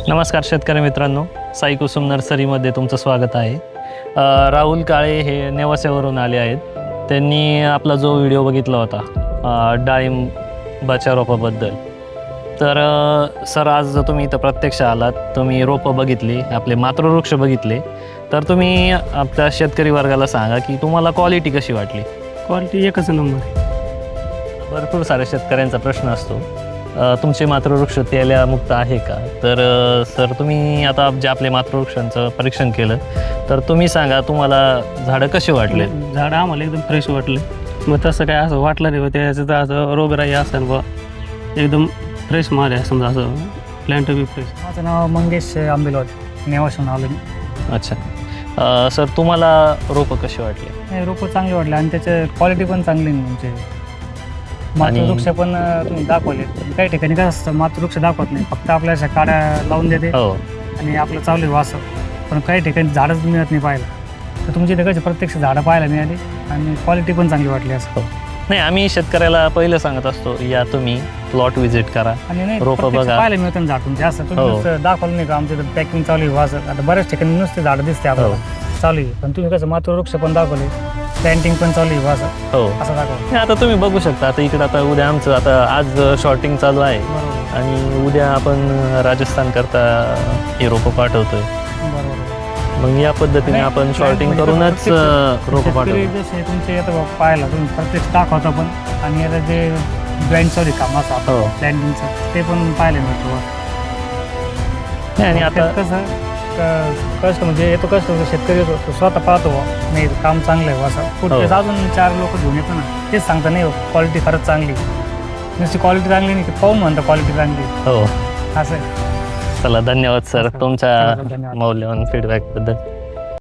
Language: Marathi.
नमस्कार शेतकरी मित्रांनो, साई कुसुम नर्सरीमध्ये तुमचं स्वागत आहे. राहुल काळे हे नेवासेवरून आले आहेत. त्यांनी आपला जो व्हिडिओ बघितला होता डाळिंबाच्या रोपाबद्दल. तर सर, आज तुम्ही इथं प्रत्यक्ष आलात, तुम्ही रोपं बघितली, आपले मातृवृक्ष बघितले, तर तुम्ही आपल्या शेतकरी वर्गाला सांगा की तुम्हाला क्वालिटी कशी वाटली? क्वालिटी एकच नंबर. भरपूर साऱ्या शेतकऱ्यांचा प्रश्न असतो, तुमचे मातृवृक्ष तेलमुक्त आहे का? तर सर, तुम्ही आता जे आपले मातृवृक्षांचं परीक्षण केलं, तर तुम्ही सांगा तुम्हाला झाडं कसे वाटले? झाडं आम्हाला एकदम फ्रेश वाटले. मग तसं काय असं वाटलं नाही, त्याचं तर असं रोगराई असेल बा, एकदम फ्रेश माल आहे समजा, असं प्लॅन्ट बी फ्रेश. माझं नाव मंगेश आंबेलवाड, नेवाशून आलो मी. अच्छा. सर, तुम्हाला रोपं कसे वाटले? नाही, रोपं चांगले वाटले आणि त्याचे क्वालिटी पण चांगली आहे. म्हणजे मातृवृक्ष पण तुम्ही दाखवले. काही ठिकाणी काय असतं, मातृवृक्ष दाखवत नाही, फक्त आपल्या अशा काड्या लावून देते हो. आणि आपलं चालू आहे वासं. पण काही ठिकाणी झाडच मिळत नाही पाहायला. तर तुमची इथे कशी प्रत्यक्ष झाडं पाहायला मिळाली आणि क्वालिटी पण चांगली वाटली असं. नाही, आम्ही शेतकऱ्याला पहिलं सांगत असतो, या तुम्ही प्लॉट व्हिजिट करा, आणि नाही, रोपं प्रत्यक्ष बघा. पाहायला मिळतं ना झाड तुमचे. असं तुम्ही नुसतं दाखवलं नाही का आमच्या इथं पॅकिंग चालू आहे वासं. आता बऱ्याच ठिकाणी नुसते झाडं दिसते आपल्याला चालू आहे, पण तुम्ही कसं मातृवृक्ष पण दाखवले, प्लॅन्टिंग पण चालू आहे वासं, हो. असं दाखवलं. आता तुम्ही बघू शकता, आता इकडे आता उद्या आमचं आता आज शॉर्टिंग चालू आहे बरोबर आणि उद्या आपण राजस्थान करता हे रोपं पाठवतोय. बरोबर. मग या पद्धतीने नाही, आपण plant शॉर्टिंग म्हणजे करूनच प्रत्यक्ष रोपं शेतकरी पाठवतो. जसे तुमचे येतं पाहायला, तुम्ही प्रत्यक्ष दाखवता पण, आणि आता जे ब्लाइंड सॉरी काम हो. असं प्लॅनिंगचं ते पण पाहायला मिळतं. आणि आता कसं कष्ट म्हणजे येतो, कष्ट शेतकरी येतो, तो स्वतः पाहतो नाही काम चांगलं आहे असं. पुढे अजून 4 लोक घेऊन येतो ना, तेच सांगता नाही क्वालिटी खरंच चांगली. नुसती क्वालिटी चांगली नाही, पाहून म्हणतं क्वालिटी चांगली हो. असं आहे. चला, धन्यवाद सर तुमच्या धन्यवाद. मौल्यवान फीडबॅकबद्दल.